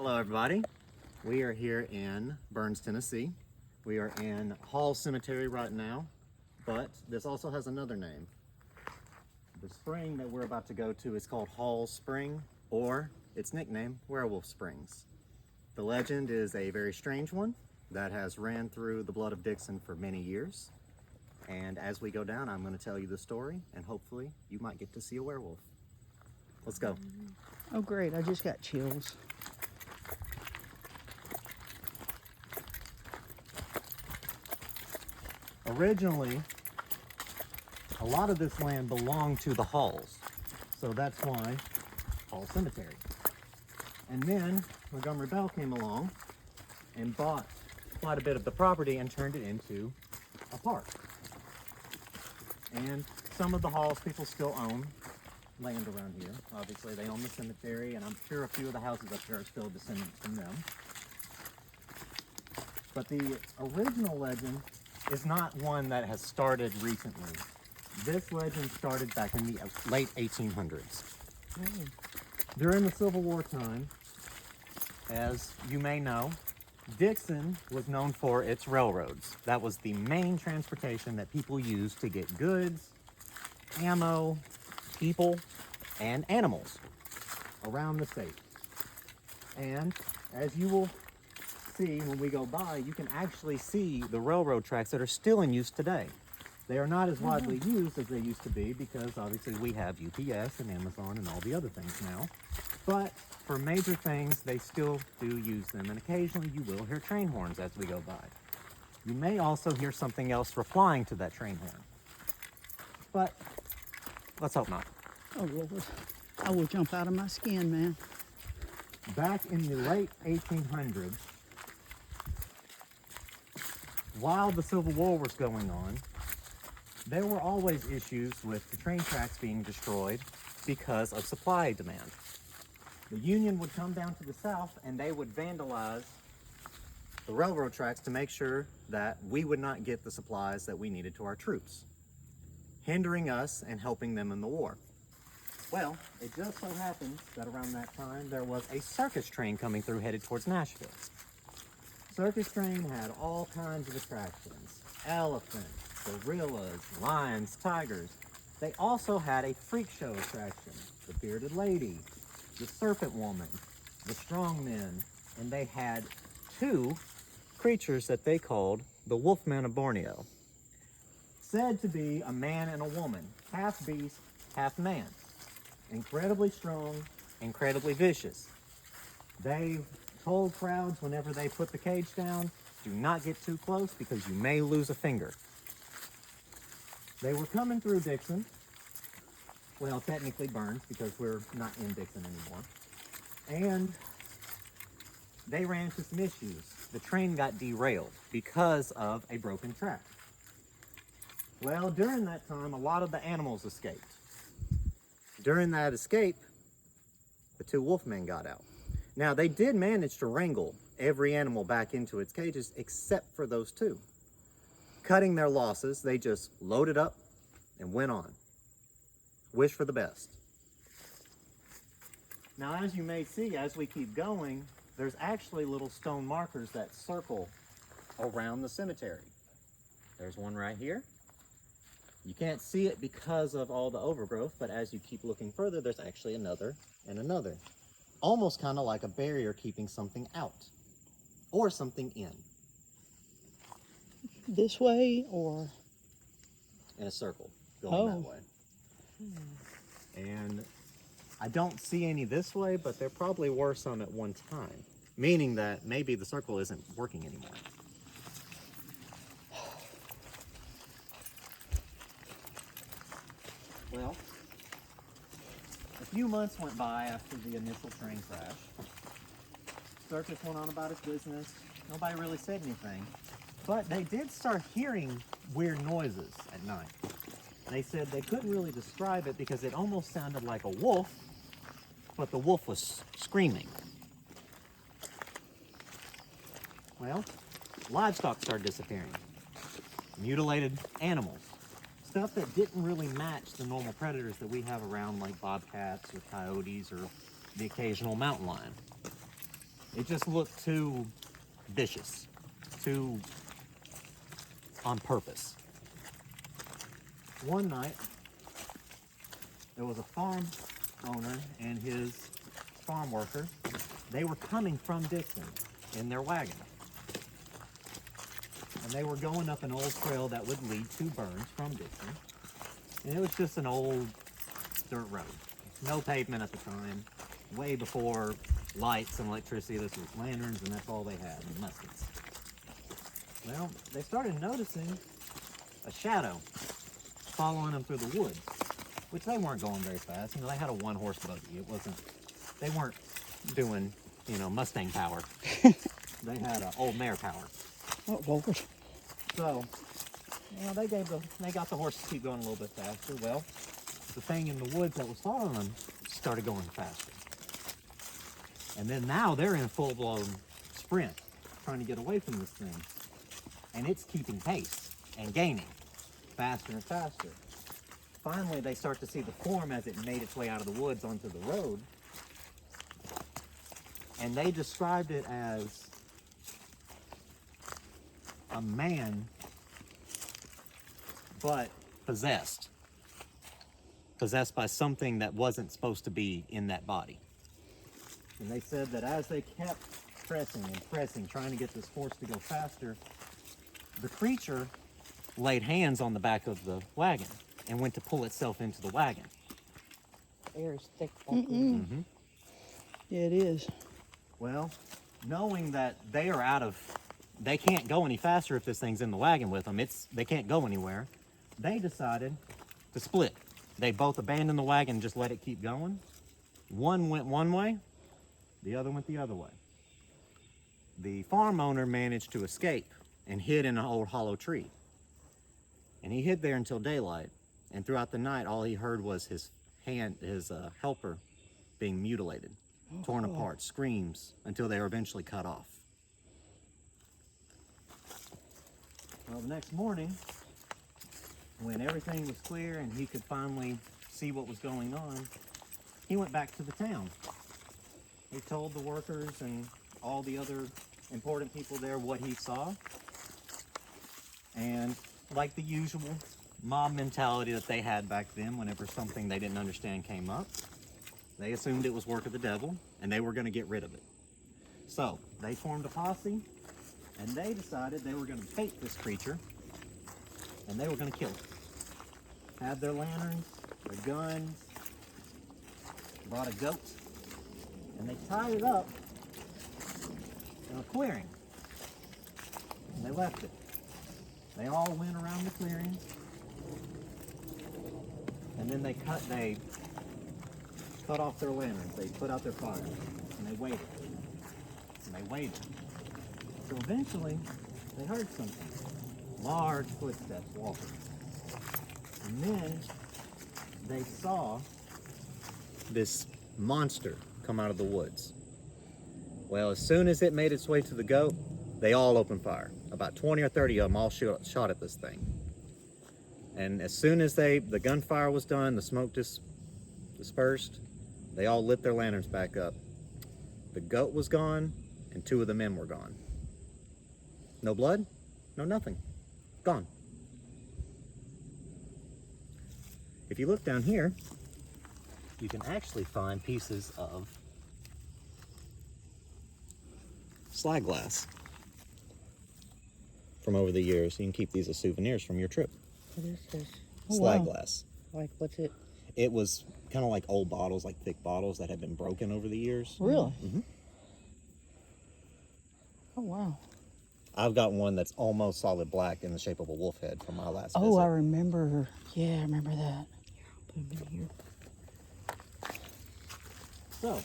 Hello everybody. We are here in Burns, Tennessee. We are in Hall Cemetery right now, but this also has another name. The spring that we're about to go to is called Hall Spring, or its nickname, Werewolf Springs. The legend is a very strange one that has ran through the blood of Dixon for many years. And as we go down, I'm going to tell you the story, and hopefully you might get to see a werewolf. Let's go. Oh great, I just got chills. Originally, a lot of this land belonged to the Halls, so that's why Hall Cemetery. And then Montgomery Bell came along and bought quite a bit of the property and turned it into a park. And some of the Halls people still own land around here. Obviously, they own the cemetery, and I'm sure a few of the houses up there are still descendants from them. But the original legend is not one that has started recently. This legend started back in the late 1800s. During the Civil War time, as you may know, Dixon was known for its railroads. That was the main transportation that people used to get goods, ammo, people, and animals around the state. And as you will see when we go by, you can actually see the railroad tracks that are still in use today. They are not as widely used as they used to be because obviously we have UPS and Amazon and all the other things now. But for major things, they still do use them, and occasionally you will hear train horns as we go by. You may also hear something else replying to that train horn. But let's hope not. Oh Lord, I will jump out of my skin, man. Back in the late 1800s, while the Civil War was going on, there were always issues with the train tracks being destroyed because of supply demand. The Union would come down to the south and they would vandalize the railroad tracks to make sure that we would not get the supplies that we needed to our troops, hindering us and helping them in the war. Well, it just so happens that around that time there was a circus train coming through headed towards Nashville. Circus train had all kinds of attractions: elephants, gorillas, lions, tigers. They also had a freak show attraction: the bearded lady, the serpent woman, the strong men, and they had two creatures that they called the Wolfman of Borneo. Said to be a man and a woman, half beast, half man. Incredibly strong, incredibly vicious. They told crowds whenever they put the cage down, do not get too close because you may lose a finger. They were coming through Dixon. Well, technically Burns because we're not in Dixon anymore. And they ran into some issues. The train got derailed because of a broken track. Well, during that time, a lot of the animals escaped. During that escape, the two wolfmen got out. Now, they did manage to wrangle every animal back into its cages except for those two. Cutting their losses, they just loaded up and went on. Wish for the best. Now, as you may see, as we keep going, there's actually little stone markers that circle around the cemetery. There's one right here. You can't see it because of all the overgrowth, but as you keep looking further, there's actually another and another. Almost kind of like a barrier keeping something out or something in. This way or? In a circle going that way. And I don't see any this way, but there probably were some at one time, meaning that maybe the circle isn't working anymore. Well, a few months went by after the initial train crash. Circus went on about its business. Nobody really said anything, but they did start hearing weird noises at night. They said they couldn't really describe it because it almost sounded like a wolf, but the wolf was screaming. Well, livestock started disappearing. Mutilated animals. Stuff that didn't really match the normal predators that we have around, like bobcats or coyotes or the occasional mountain lion. It just looked too vicious, too on purpose. One night, there was a farm owner and his farm worker. They were coming from Dixon in their wagon. And they were going up an old trail that would lead to Burns from Dixon. And it was just an old dirt road. No pavement at the time. Way before lights and electricity. This was lanterns, and that's all they had, and muskets. Well, they started noticing a shadow following them through the woods, which they weren't going very fast. You know, they had a one-horse buggy. They weren't doing, you know, Mustang power. They had old mare power. Oh, Lord. So, you know, they got the horse to keep going a little bit faster. Well, the thing in the woods that was following them started going faster. And then now they're in a full-blown sprint, trying to get away from this thing. And it's keeping pace and gaining faster and faster. Finally, they start to see the form as it made its way out of the woods onto the road. And they described it as a man, but possessed. Possessed by something that wasn't supposed to be in that body. And they said that as they kept pressing and pressing, trying to get this horse to go faster, the creature laid hands on the back of the wagon and went to pull itself into the wagon. Air is thick. Mm-hmm. Yeah, it is. Well, knowing that they can't go any faster if this thing's in the wagon with them, they can't go anywhere, they decided to split. They both abandoned the wagon and just let it keep going. One went one way, the other went the other way. The farm owner managed to escape and hid in an old hollow tree. And he hid there until daylight. And throughout the night, all he heard was his helper being mutilated, torn apart, screams, until they were eventually cut off. Well, the next morning, when everything was clear and he could finally see what was going on, he went back to the town. He told the workers and all the other important people there what he saw. And like the usual mob mentality that they had back then, whenever something they didn't understand came up, they assumed it was work of the devil and they were going to get rid of it. So they formed a posse and they decided they were going to bait this creature and they were going to kill it. Had their lanterns, their guns, brought a goat, and they tied it up in a clearing. And they left it. They all went around the clearing, and then they cut off their lanterns. They put out their fire, and they waited. And they waited. So eventually, they heard something. Large footsteps walking. And then they saw this monster come out of the woods. Well, as soon as it made its way to the goat, they all opened fire. About 20 or 30 of them all shot at this thing. And as soon as the gunfire was done, the smoke dispersed, they all lit their lanterns back up. The goat was gone, and 2 of the men were gone. No blood, no nothing. Gone. If you look down here, you can actually find pieces of slide glass from over the years. You can keep these as souvenirs from your trip. What is this? Slide glass. Like, what's it? It was kind of like old bottles, like thick bottles that had been broken over the years. Really? Mm-hmm. Oh, wow. I've got one that's almost solid black in the shape of a wolf head from my last Oh, visit. I remember. Yeah, I remember that. Put them in here. So,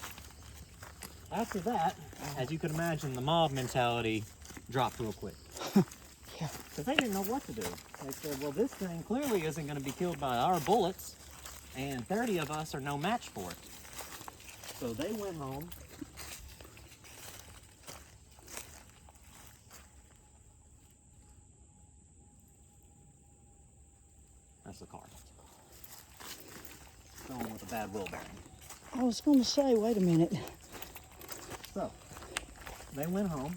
after that, as you could imagine, the mob mentality dropped real quick. Yeah. Because they didn't know what to do. They said, well, this thing clearly isn't going to be killed by our bullets, and 30 of us are no match for it. So they went home. That's the car. Going with a bad wheel bearing. I was going to say, wait a minute. So, they went home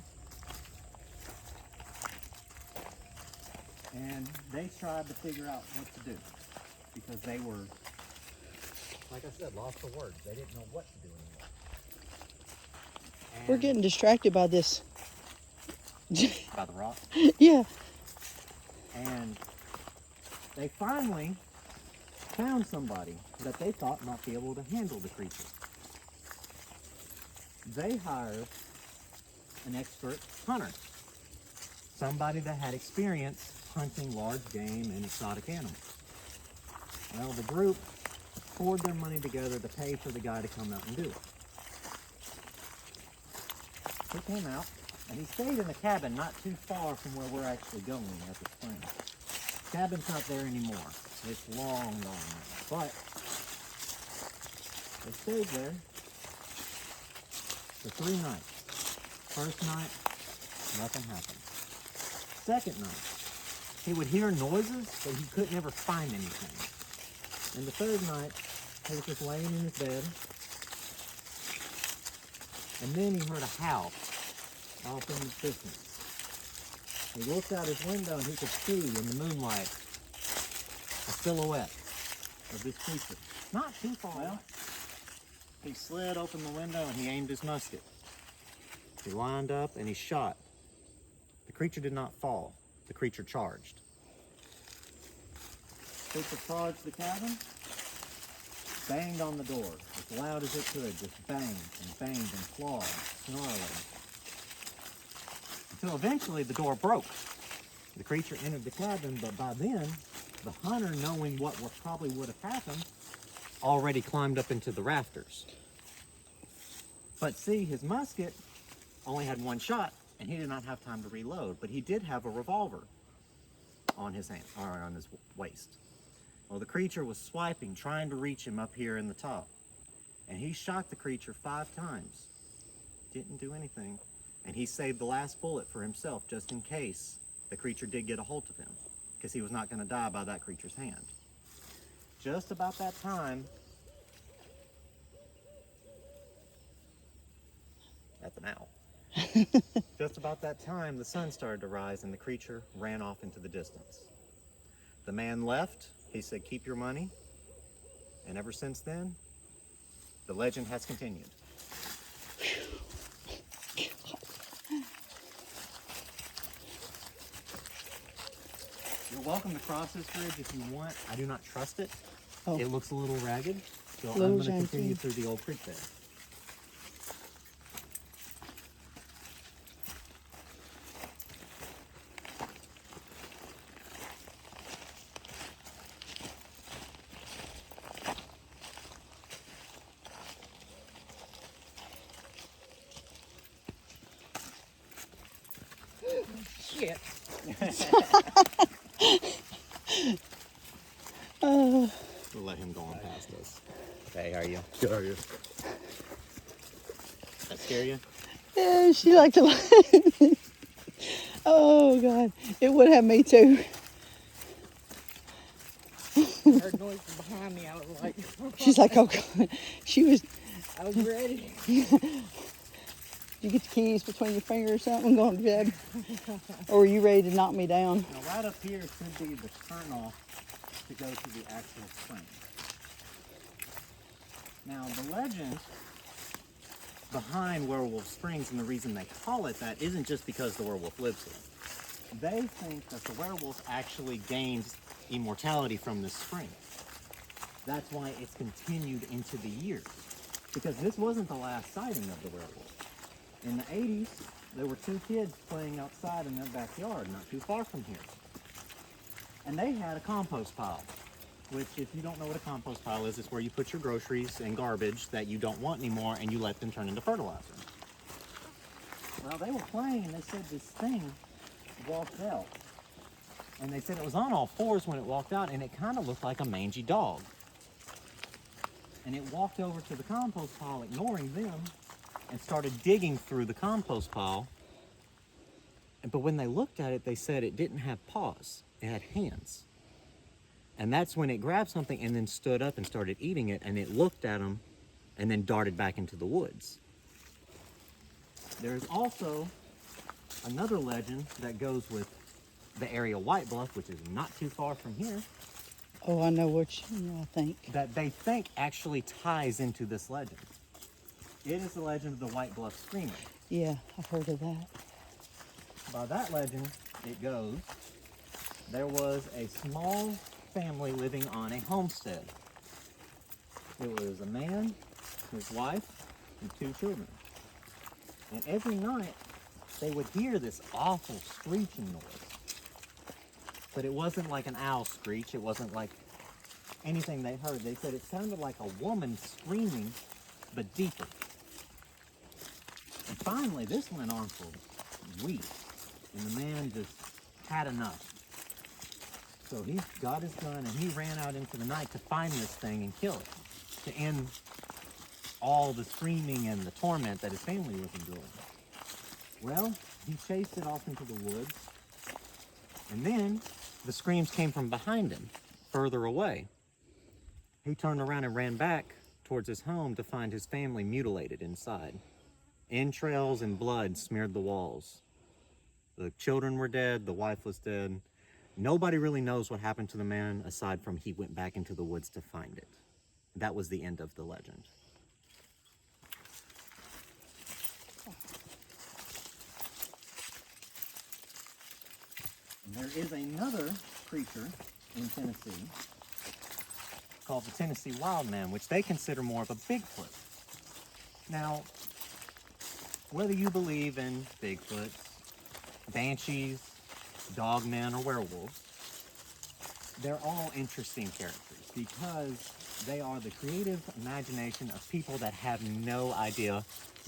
and they tried to figure out what to do because they were, like I said, lost for words. They didn't know what to do anymore. We're And getting distracted by this. by the rock. Yeah. And they finally found somebody that they thought might be able to handle the creature. They hired an expert hunter, somebody that had experience hunting large game and exotic animals. Well, the group poured their money together to pay for the guy to come out and do it. He came out, and he stayed in a cabin not too far from where we're actually going at the spring. Cabin's not there anymore. It's long gone now. But they stayed there for 3 nights. First night, nothing happened. Second night, he would hear noises, but he could never find anything. And the third night, he was just laying in his bed, and then he heard a howl off in the distance. He looked out his window and he could see in the moonlight a silhouette of this creature. Not too far away. He slid open the window and he aimed his musket. He lined up and he shot. The creature did not fall. The creature charged. The creature charged the cabin, banged on the door as loud as it could, just banged and clawed, snarling. Until eventually the door broke. The creature entered the cabin, but by then, the hunter, knowing what probably would have happened, already climbed up into the rafters. But see, his musket only had 1 shot, and he did not have time to reload, but he did have a revolver on his hand, or on his waist. Well, the creature was swiping, trying to reach him up here in the top. And he shot the creature 5 times. Didn't do anything. And he saved the last bullet for himself, just in case the creature did get a hold of him, because he was not going to die by that creature's hand. Just about that time, that's an owl. Just about that time, the sun started to rise and the creature ran off into the distance. The man left. He said, "Keep your money." And ever since then, the legend has continued. You're welcome to cross this bridge if you want. I do not trust it. Oh. It looks a little ragged, so I'm Little going to continue janky. through the old creek bed. Shit. We'll let him go on past us. Hey, how are you? Good, how are you? That scare you? Yeah, she liked to laugh. Oh, God. It would have me, too. I heard noises behind me. I was like, She's like, oh, God. She was... I was ready. You get the keys between your fingers or something going to bed? Or were you ready to knock me down? Now, right up here should be the turnoff to go to the actual spring. Now, the legend behind Werewolf Springs, and the reason they call it that, isn't just because the werewolf lives here. They think that the werewolf actually gains immortality from this spring. That's why it's continued into the years. Because this wasn't the last sighting of the werewolf. In the 80s, there were 2 kids playing outside in their backyard, not too far from here. And they had a compost pile, which, if you don't know what a compost pile is, it's where you put your groceries and garbage that you don't want anymore and you let them turn into fertilizer. Well, they were playing and they said this thing walked out. And they said it was on all 4s when it walked out, and it kind of looked like a mangy dog. And it walked over to the compost pile, ignoring them, and started digging through the compost pile. But when they looked at it, they said it didn't have paws, it had hands. And that's when it grabbed something and then stood up and started eating it, and it looked at them and then darted back into the woods. There's also another legend that goes with the area White Bluff, which is not too far from here, Oh, I know which, I think. that they think actually ties into this legend. It is the legend of the White Bluff Screamer. Yeah, I've heard of that. By that legend, it goes, there was a small family living on a homestead. It was a man, his wife, and 2 children. And every night, they would hear this awful screeching noise. But it wasn't like an owl screech. It wasn't like anything they heard. They said it sounded like a woman screaming, but deeper. And finally, this went on for weeks. And the man just had enough. So he got his gun and he ran out into the night to find this thing and kill it, to end all the screaming and the torment that his family was enduring. Well, he chased it off into the woods, and then the screams came from behind him, further away. He turned around and ran back towards his home to find his family mutilated inside. Entrails and blood smeared the walls. The children were dead, the wife was dead. Nobody really knows what happened to the man aside from he went back into the woods to find it. That was the end of the legend. And there is another creature in Tennessee called the Tennessee Wildman, which they consider more of a Bigfoot. Now, whether you believe in Bigfoot, banshees, dogmen, or werewolves, they're all interesting characters because they are the creative imagination of people that have no idea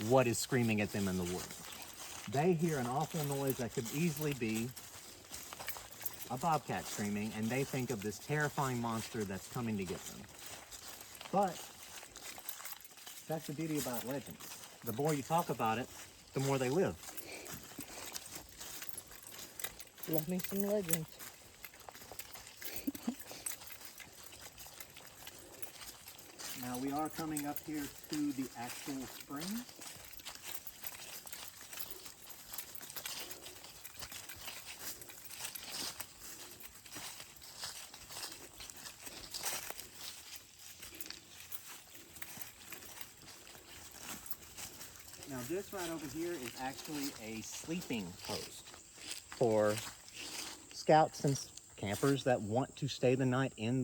what is screaming at them in the woods. They hear an awful noise that could easily be a bobcat screaming, and they think of this terrifying monster that's coming to get them. But that's the beauty about legends. The more you talk about it, the more they live. Love me some legends. Now we are coming up here to the actual spring. Now this right over here is actually a sleeping post for scouts and campers that want to stay the night in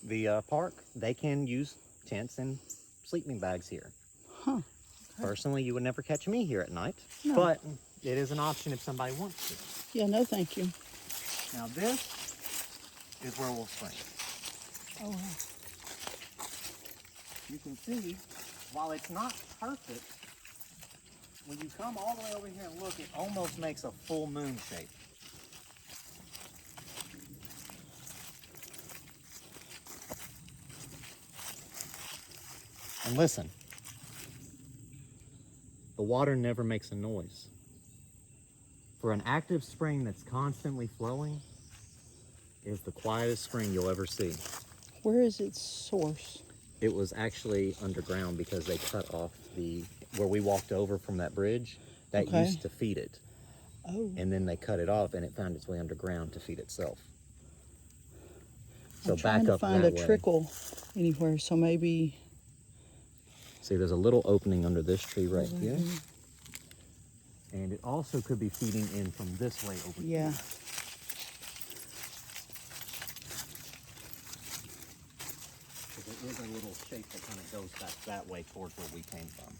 the park. They can use tents and sleeping bags here. Huh. Okay. Personally, you would never catch me here at night, No. but it is an option if somebody wants to. Yeah, no thank you. Now this is Werewolf Springs. Oh, wow. You can see, while it's not perfect, when you come all the way over here and look, it almost makes a full moon shape. And listen, the water never makes a noise. For an active spring that's constantly flowing, it is the quietest spring you'll ever see. Where is its source? It was actually underground because they cut off where we walked over from that bridge that Okay. used to feed it. Oh. And then they cut it off and it found its way underground to feed itself. So I'm trying back to up find that a way. trickle anywhere, so maybe. See, there's a little opening under this tree right Over here. here. And it also could be feeding in from this way over here. Yeah. Because it is a little shape that kind of goes back that way towards where we came from.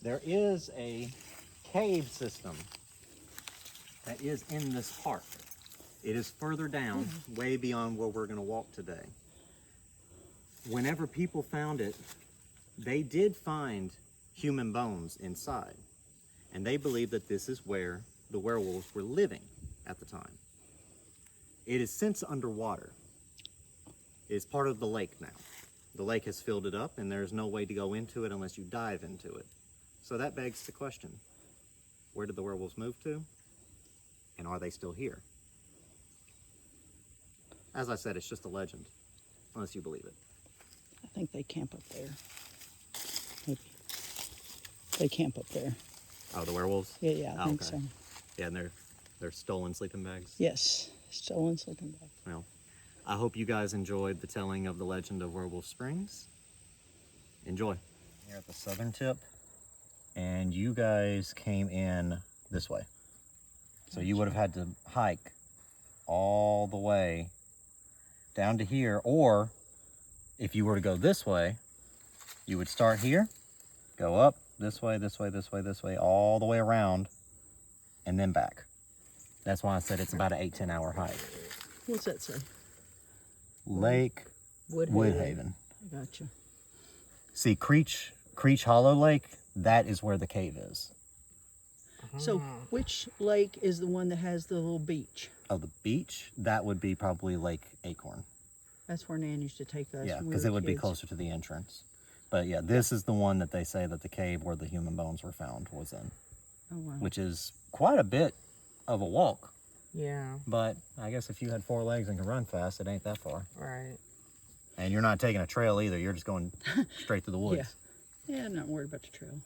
There is a cave system that is in this park. It is further down, way beyond where we're going to walk today. Whenever people found it, they did find human bones inside. And they believe that this is where the werewolves were living at the time. It is since underwater. It is part of the lake now. the lake has filled it up and there's no way to go into it unless you dive into it. So that begs the question, where did the werewolves move to? And are they still here? As I said, it's just a legend, unless you believe it. I think they camp up there. Maybe. They camp up there. Oh, the werewolves? Yeah, I Oh, think okay. so. Yeah, and they're stolen sleeping bags? Yes, stolen sleeping bag. Well, I hope you guys enjoyed the telling of the Legend of Werewolf Springs. Enjoy. Here at the southern tip, and you guys came in this way. So you would have had to hike all the way down to here, or if you were to go this way, you would start here, go up this way, this way, this way, this way, all the way around, and then back. That's why I said it's about an 8-10 hour hike. What's that say? Lake Woodhaven. Gotcha. See, Creech Hollow Lake, that is where the cave is. So which lake is the one that has the little beach? Oh, the beach? That would be probably Lake Acorn. That's where Nan used to take us. Yeah, when we because were it would be kids. closer to the entrance. But yeah, this is the one that they say that the cave where the human bones were found was in, Oh, wow. which is quite a bit of a walk. Yeah, But I guess if you had 4 legs and can run fast, it ain't that far. right. And you're not taking a trail either. You're just going straight through the woods. Yeah, I'm not worried about the trail.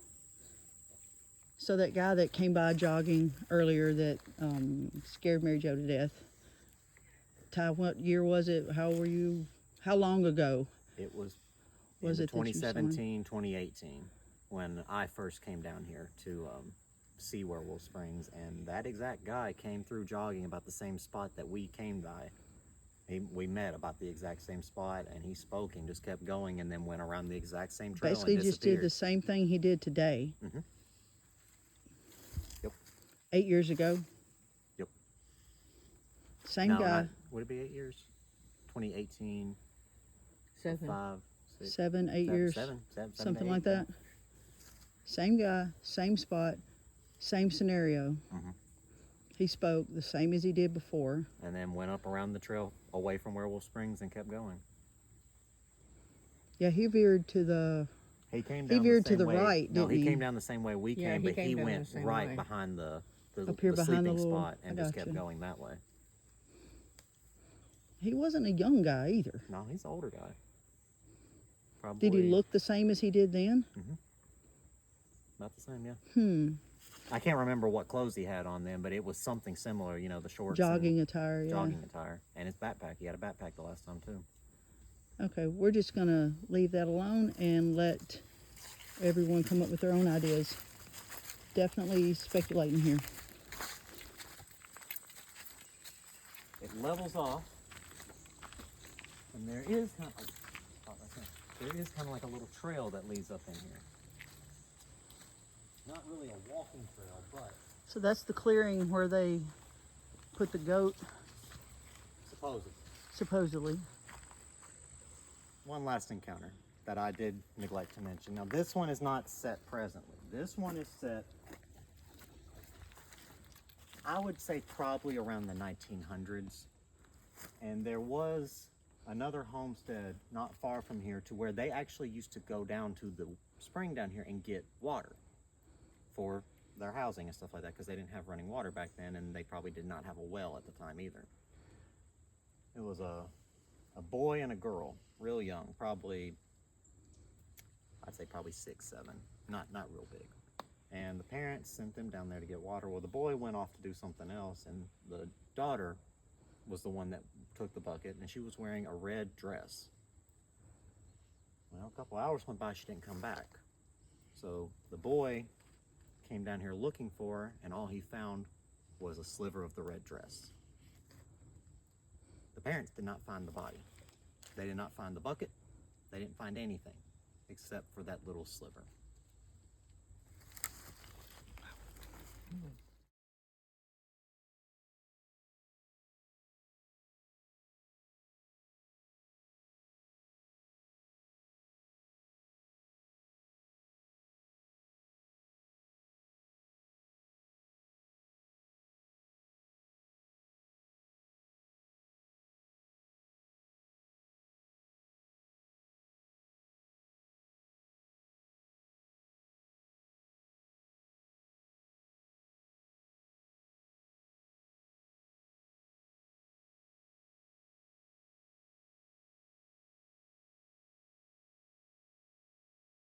So that guy that came by jogging earlier that scared Mary Jo to death. Ty, what year was it? How were you? How long ago? It was Was in it that you saw him? 2017, 2018 when I first came down here to see Werewolf Springs, and that exact guy came through jogging about the same spot that we came by. We met about the exact same spot, and he spoke and just kept going, and then went around the exact same trail Basically and just did disappeared. the same thing he did today. Mhm. Yep. 8 years ago. Yep. Same No, guy. would it be 8 years? 2018, 7. 5, 6, 7, 8 years. seven, Something to like eight, yeah. that. Same guy, same spot, same scenario. Mhm. He spoke the same as he did before. And then went up around the trail away from Werewolf Springs and kept going. Yeah, he veered to the. He came He down veered the to same the way. right, No, didn't he he? came down the same way we Yeah, came, he but came he down went the same right way. behind the Up here behind the sleeping little- spot and I just kept gotcha. going that way. He wasn't a young guy either. No, he's an older guy. Probably Did he look the same as he did then? about the same, yeah. Hmm. I can't remember what clothes he had on then, but it was something similar, you know, the shorts Jogging and attire, yeah. jogging attire. And his backpack. He had a backpack the last time too. Okay, we're just gonna leave that alone and let everyone come up with their own ideas. Definitely speculating here. It levels off, and there is kind of like a little trail that leads up in here. Not really a walking trail, but So that's the clearing where they put the goat, supposedly. supposedly. One last encounter that I did neglect to mention. Now this one is not set presently. This one is set, I would say probably around the 1900s. And there was another homestead not far from here to where they actually used to go down to the spring down here and get water for their housing and stuff like that, because they didn't have running water back then, and they probably did not have a well at the time either. It was a boy and a girl, real young, probably, I'd say probably 6, 7, not real big. And the parents sent them down there to get water. Well, the boy went off to do something else, and the daughter was the one that took the bucket, and she was wearing a red dress. Well, a couple hours went by, she didn't come back. So the boy came down here looking for her, and all he found was a sliver of the red dress. The parents did not find the body. They did not find the bucket. They didn't find anything except for that little sliver.